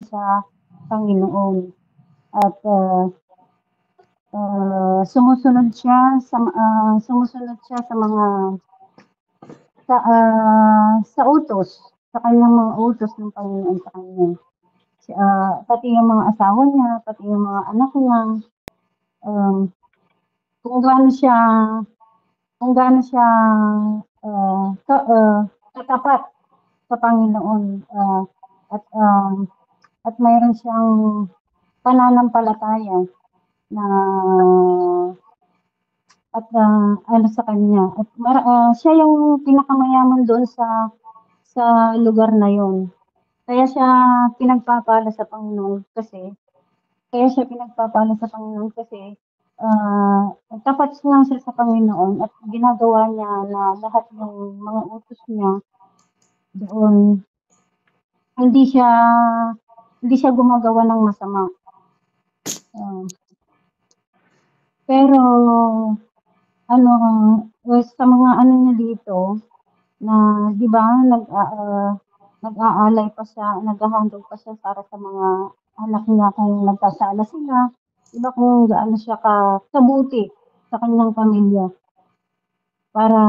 sa Panginoon at sumusunod siya sa utos, sa kanyang mga utos ng Panginoon sa kanya. Pati yung mga asawa niya, pati yung mga anak niya, um, kung gaano siya kung gaano siya katapat sa Panginoon, at at mayroon siyang pananampalataya na at ano sa kanya at siya yung pinakamayaman doon sa lugar na yon. Kaya siya pinagpapala sa Panginoon kasi tapat lang siya sa Panginoon at ginagawa niya na lahat ng mga utos niya doon. Hindi siya hindi siya gumagawa ng masama. Pero ano, sa mga ano niya dito na 'di ba nag-aalay pa siya, naghahandog pa siya para sa mga anak niya kung nagkasala sila. 'Di ba kung gaano siya kabuti sa kanyang pamilya para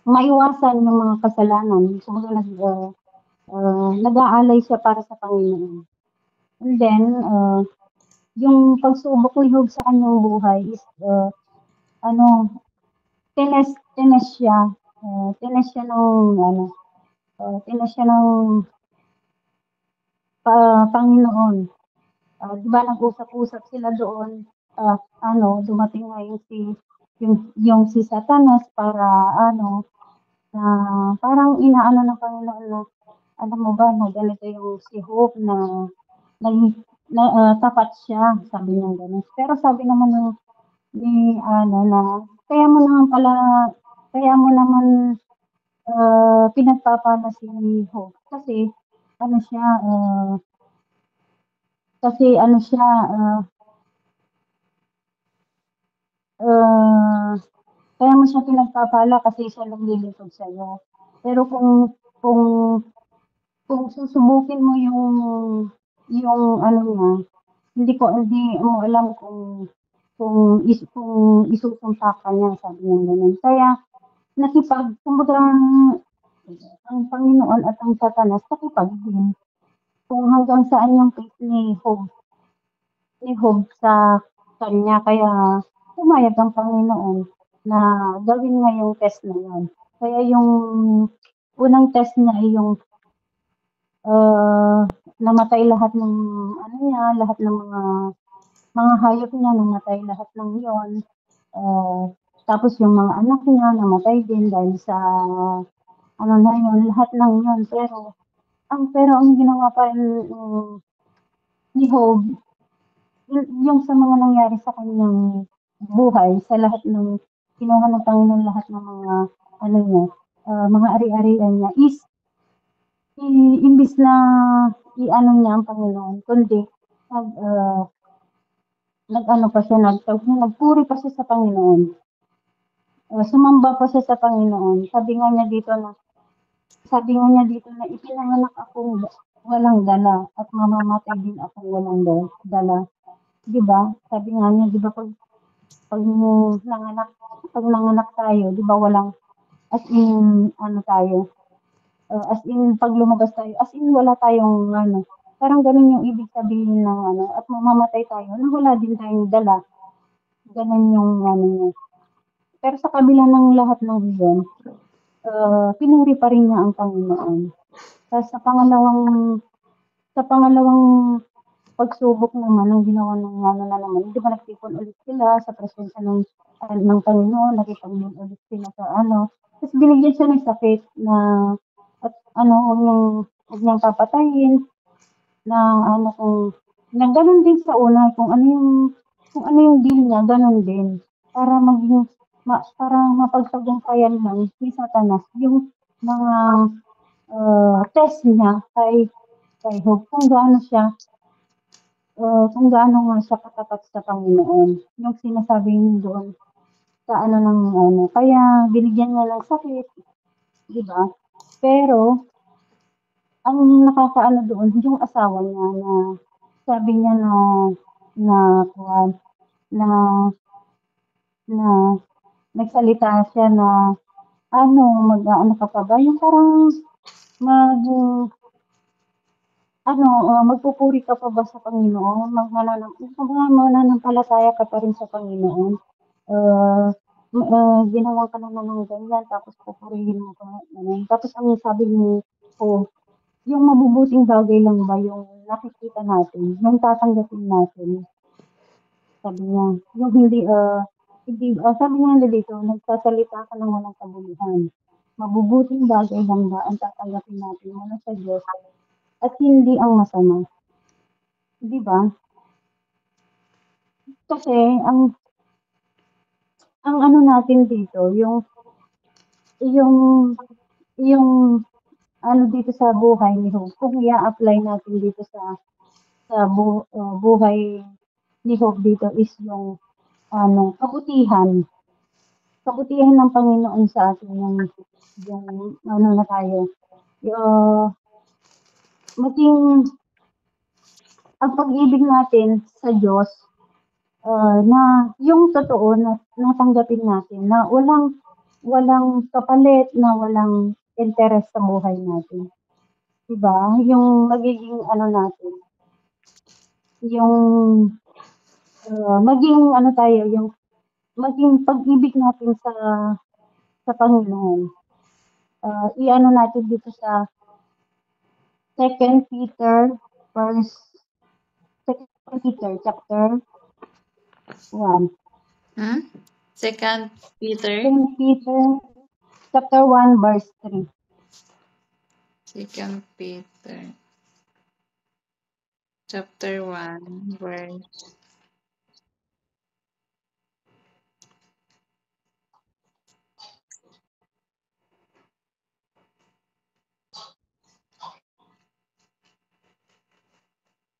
maiwasan yung mga kasalanan. Kumbaga nag-aalay siya para sa Panginoon. And then, yung pagsubok ni Job sa kanyang buhay is ano, tines siya. Tines siya ng tines siya ng Panginoon. 'Di ba nag-usap-usap sila doon, dumating nga yung si Satanas para na parang inaano ng Panginoon na, alam mo ba na ganito yung si Job na tapat siya, sabi niya gano'n. Pero sabi naman ni na kaya mo naman pinagpapala si Job kasi ano siya, kasi ano siya, kaya mo siya pinagpapala kasi siya naglilingkod sa'yo. Pero kung susubukin mo yung ano niya, hindi mo alam kung isusumpa ka niya, sabi niya gano'n. Kaya kumbaga ang Panginoon at ang Satanas nakipag-deal kung hanggang saan yung faith ni Job sa kanya. Kaya pumayag ang Panginoon na gawin niya yung test na yun. Kaya yung unang test niya ay yung namatay lahat ng lahat ng mga hayop niya, namatay lahat ng yon. Tapos yung mga anak niya namatay din dahil sa lahat ng yon. Pero ang ginawa pa rin ni Job, yung sa mga nangyari sa kanyang buhay, sa lahat ng kinuha ng Panginoon, lahat ng mga mga ari-arian niya is imbis na i-ano niya ang Panginoon, kundi nag-ano pa siya, nagpuri pa siya sa Panginoon. Sumamba pa siya sa Panginoon. Sabi nga niya dito na ipinanganak akong walang dala at mamamatay din akong walang dala. 'Di ba? Sabi nga niya, 'di ba pag nanganak tayo, 'di ba walang as in tayo, as in pag lumabas tayo, as in wala tayong parang ganun yung ibig sabihin ng at mamamatay tayo na wala din tayong dala. Ganun yung niya. Pero sa kabila ng lahat ng iyon, pinuri pa rin niya ang Panginoon. Tapos sa pangalawang pagsubok naman ang ginawa ng na naman, di ba nagtipon ulit sila sa presensya ng Panginoon, nakipag-meet ulit sila sa tapos binigyan siya ng sakit na at huwag niyang papatayin na na ganun din sa una kung ano yung deal niya, ganun din para para mapagtagumpayan lang ni Satanas yung mga test niya kay Job kung gaano nga siya katapat sa Panginoon. Yung sinasabi niyo doon sa kaya binigyan niya ng sakit, di ba? Pero ang nakakaano doon yung asawa niya na sabi niya na kuwan na na nagsalita siya na ano, mag-aano ka pa ba, yung parang mag ano, magpupuri ka pa ba sa Panginoon, mananampalataya ka pa rin sa Panginoon, ah, ginawan ka naman ng ganyan tapos pupurihin mo pa, gano'n. Tapos ang sabi ko, yung mabubuting bagay lang ba yung nakikita natin, yung tatanggapin natin, sabi niya. Yung hindi, sabi niya dito, nagsasalita ka ng walang kabuluhan. Mabubuting bagay lang ba ang tatanggapin natin mula sa Diyos at hindi ang masama, 'di ba? Kasi ang ang ano natin dito, yung yung ano dito sa buhay ni Job, kung i-a-apply natin dito sa buhay ni Job dito is yung ano, kabutihan ng Panginoon sa atin yung ano na tayo, yung maging ang pag-ibig natin sa Diyos, na yung totoo na natanggapin natin na walang walang kapalit, na walang interes sa buhay natin, 'di ba? Yung magiging ano natin, yung, maging ano tayo, yung maging pag-ibig natin sa Panginoon, i-ano natin dito sa Second Peter verse Second Peter chapter 1. Hmm? Second Peter. Second Peter chapter 1 verse 3. Second Peter. Chapter 1, verse.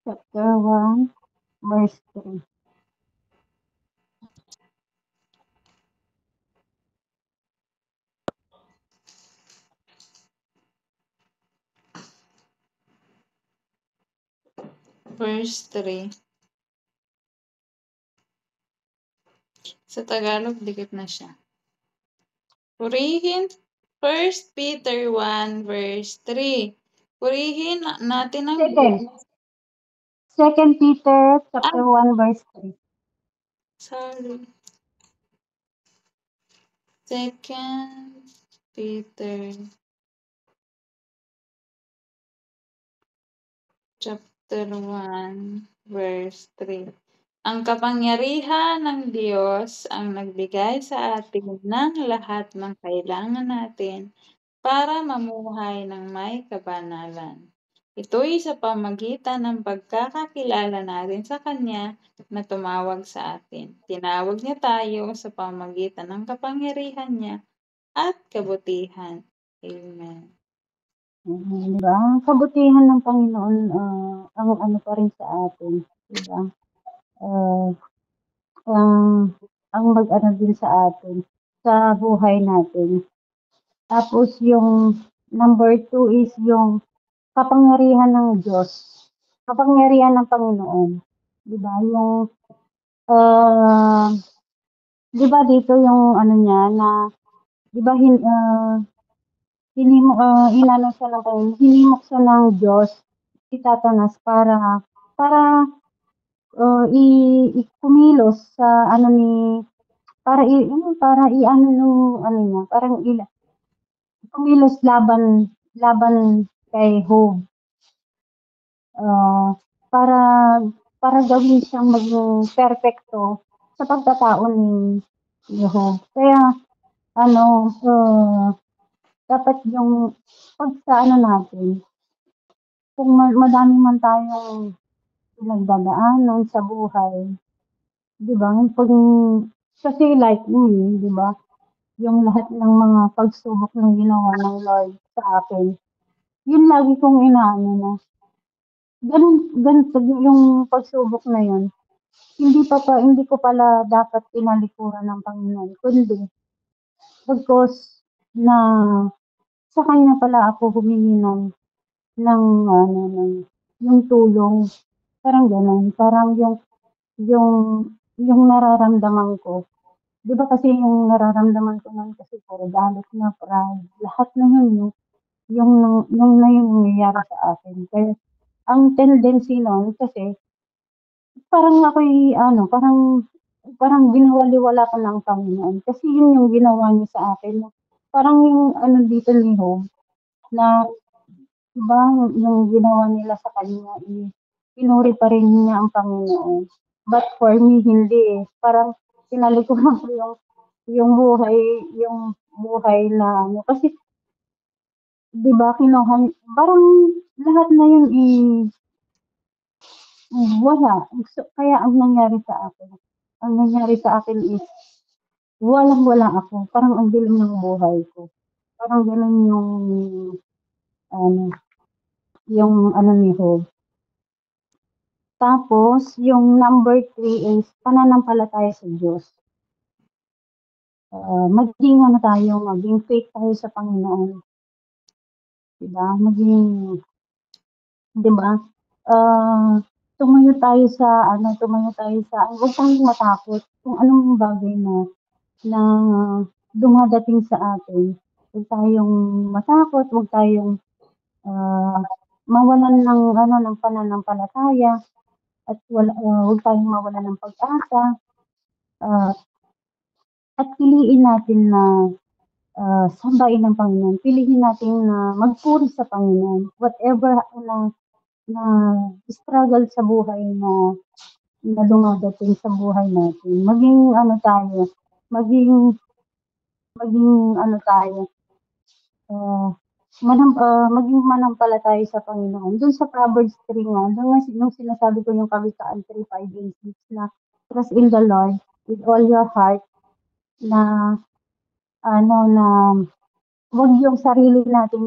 Chapter 1 verse 3. Verse 3. Sa Tagalog, dikit na siya. Purihin First Peter 1 verse 3. Purihin natin ang Second. Diyos. Second Peter chapter Ah, 1 verse 3. sorry. Second Peter chapter 1 verse 3. Ang kapangyarihan ng Diyos ang nagbigay sa atin ng lahat ng kailangan natin para mamuhay ng may kabanalan. Ito'y sa pamagitan ng pagkakakilala natin sa Kanya na tumawag sa atin. Tinawag niya tayo sa pamagitan ng kapangyarihan niya at kabutihan. Amen. Di ba? Ang kabutihan ng Panginoon, ang ano pa rin sa atin, di ba? Uh, ang ang mag-ano din sa atin, sa buhay natin. Tapos yung number 2 is yung kapangyarihan ng Diyos, kapangyarihan ng Panginoon. Di ba? Yung, uh, di ba dito yung ano niya na, di ba inano siya ng Panginoon, hinimok siya ng Diyos, si Satanas para kumilos sa ano ni para i-ano nung ano niya, parang kumilos laban laban kay Job, ah, para para gawin siyang maging perpekto sa pagkatao ni Job. Kaya ano, dapat yung 'pag sa ano natin, kung madami man tayong pinagdadaanan sa buhay, 'di ba? Kasi like me, 'di ba? Yung lahat ng mga pagsubok na ginawa ng Lord sa akin, yun lagi kong inaano na, ganun yung pagsubok na yun, hindi ko pala dapat tinalikuran ng Panginoon, kundi bagkus na sa kanya pala ako humingi ng ano, yung tulong, parang gano'n. Parang yung yung nararamdaman ko, 'di ba kasi yung nararamdaman ko nun kasi puro galit na, pride, lahat na yun yung na yung nangyayari sa akin. Kaya ang tendency nun kasi parang ako'y ano, parang parang binaliwala ko na ang Panginoon kasi yun yung ginawa niya sa akin. Parang yung ano dito ni Job na 'di ba yung ginawa nila sa kanya, pinuri pa rin niya ang Panginoon. But for me hindi, eh. Parang tinalikuran ko yung buhay yung buhay na ano, kasi 'di ba kinuha parang lahat na yun, wala. So, kaya ang nangyari sa akin is walang-wala ako, parang ang dilim ng buhay ko. Parang gano'n ano, yung ano ni Job. Tapos yung number 3 is pananampalataya sa Diyos. Maging ano tayo, maging faith tayo sa Panginoon, 'di ba? 'Di ba? Ah, tumayo tayo sa huwag tayong matakot kung anong bagay na dumadating sa atin. Huwag tayong matakot, huwag tayong, ah, mawalan ng ano, ng pananampalataya at huwag tayong mawalan ng pag-asa, ah, at piliin natin na, sambahin ang Panginoon. Piliin natin na magpuri sa Panginoon. Whatever na na struggle sa buhay na dumadating sa buhay natin, maging ano tayo, maging maging ano tayo, ah, maging manampalataya sa Panginoon. Dun sa Proverbs 3 nga, dun nga nung sinasabi ko yung Kawikaan 3:5 and 6 na trust in the Lord with all your heart na ano, na wag yung sarili natin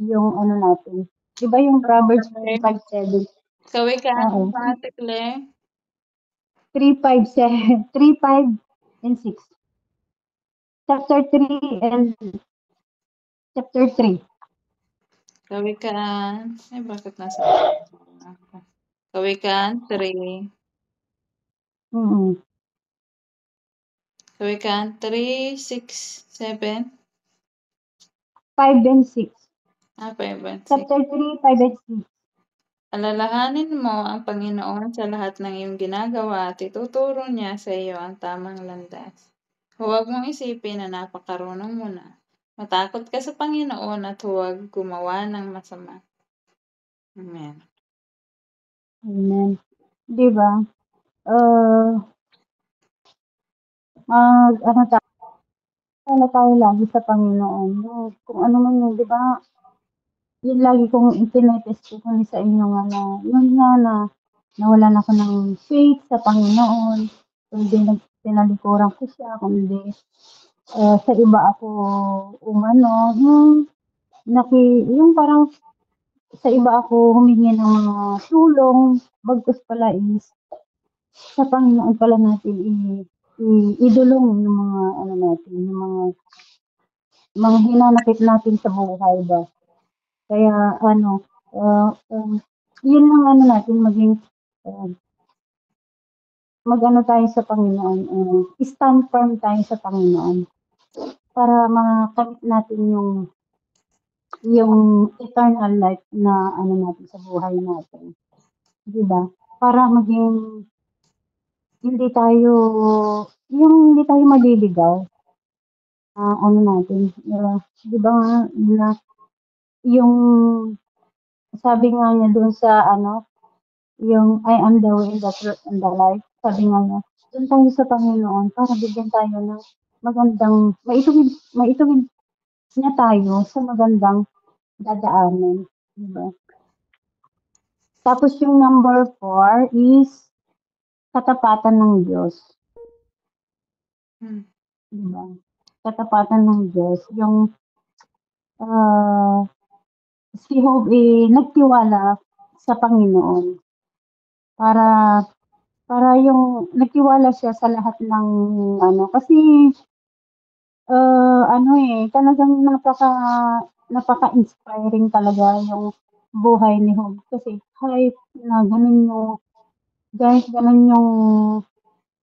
yung ano natin. 'Di ba yung Proverbs Okay. 3:5-7? Kawikaan Oo, mo pa, Ate Claire. 3:5-7, 3:5 and 6. Chapter 3 and chapter 3. Kawikaan, ay bakit nasa baba ako? Kawikaan 3. Mm. Kawikaan 3, 6, 7. 5 and 6. 5 and 6. Chapter 3, 5 and 6. Alalahanin mo ang Panginoon sa lahat ng iyong ginagawa at ituturo niya sa iyo ang tamang landas. Huwag mong isipin na napakarunong mo na. Matakot ka sa Panginoon at huwag gumawa ng masama. Amen. Amen. 'Di ba? Uh, ano tayo lagi sa Panginoon. Kung ano man yun, 'di ba? Yun lagi kong itinetestimony sa inyo nga na yun nga na nawalan ako ng faith sa Panginoon. Kundi tinalikuran ko siya, kundi sa iba ako umano, yung parang sa iba ako humingi ng mga tulong, bagkus pala is sa Panginoon pala natin idulong yung mga ano natin, yung mga hinanakit natin sa buhay ba. Kaya ano, yun ang ano natin maging uh, mag-ano tayo sa Panginoon, stand firm tayo sa Panginoon para makamit natin yung eternal life na ano natin sa buhay natin, 'di ba? Para maging hindi tayo maliligaw, ano natin, 'di ba nga na yung sabi nga niya dun sa ano, yung I am the way, the truth, and the life, sabi nga niya, dun tayo sa Panginoon para bigyan tayo ng magandang maituwid niya tayo sa magandang dadaanan, 'di ba? Tapos yung number 4 is katapatan ng Diyos, Hmm. 'di ba? Katapatan ng Diyos, yung ah, si Job nagtiwala sa Panginoon para para yung nagtiwala siya sa lahat ng ano, kasi ano talagang napaka-inspiring talaga yung buhay ni Job. Kasi kahit na gano'n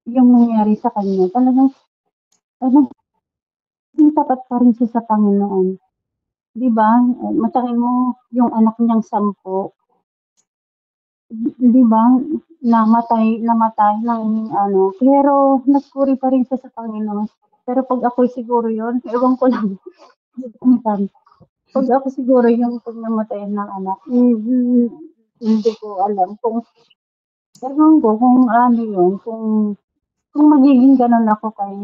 yung nangyari sa kanya, talagang talagang tapat pa rin siya sa Panginoon. 'Di ba, matangi mo yung anak niyang 10, 'di ba, namatay ng ano, pero nagpuri pa rin siya sa Panginoon. Pero 'pag ako'y siguro yun, ewan ko lang, minsan, 'pag ako siguro yung 'pag namatayan ng anak, hindi ko alam kung ewan ko kung ano yun, kung magiging gano'n ako kay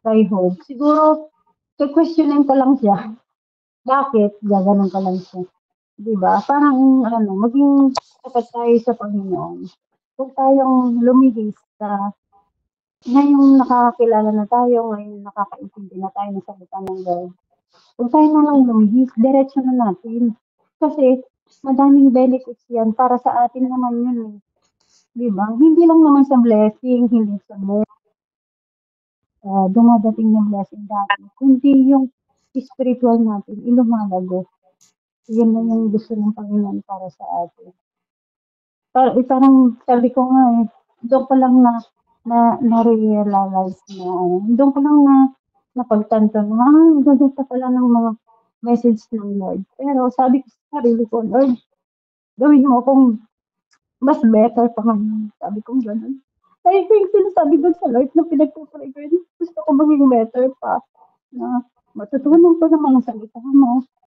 kay Hope. Siguro ke-questionin ko lang siya, bakit gaganon ka lang siya, 'di ba? Parang ano, maging tapat tayo sa Panginoon. Huwag tayong lumihis ngayong nakakakilala na tayo, ngayong nakakaintindi na tayo ng salita ng Lord. Huwag tayo na lang lumihis, diretso na natin. Kasi madaming benefits 'yan para sa atin naman 'yun, eh, 'di ba? Hindi lang naman sa blessing, hindi sa dumadating na blessing natin, kundi yung spiritual natin lumalago. Yun na yung gusto ng Panginoon para sa atin. Parang sabi ko nga eh, doon ko lang na-realize na ano, doon ko lang napagtanto na, gaganda pala ng mga message ng Lord. Pero sabi ko sa sarili ko, Lord, gawin mo akong mas better pa ngayon. Sabi ko gano'n. Kaya ito yung sinasabi doon sa Lord na pinagpupray ko yun. Gusto ko maging better pa na matutunan ko ng mga salita mo.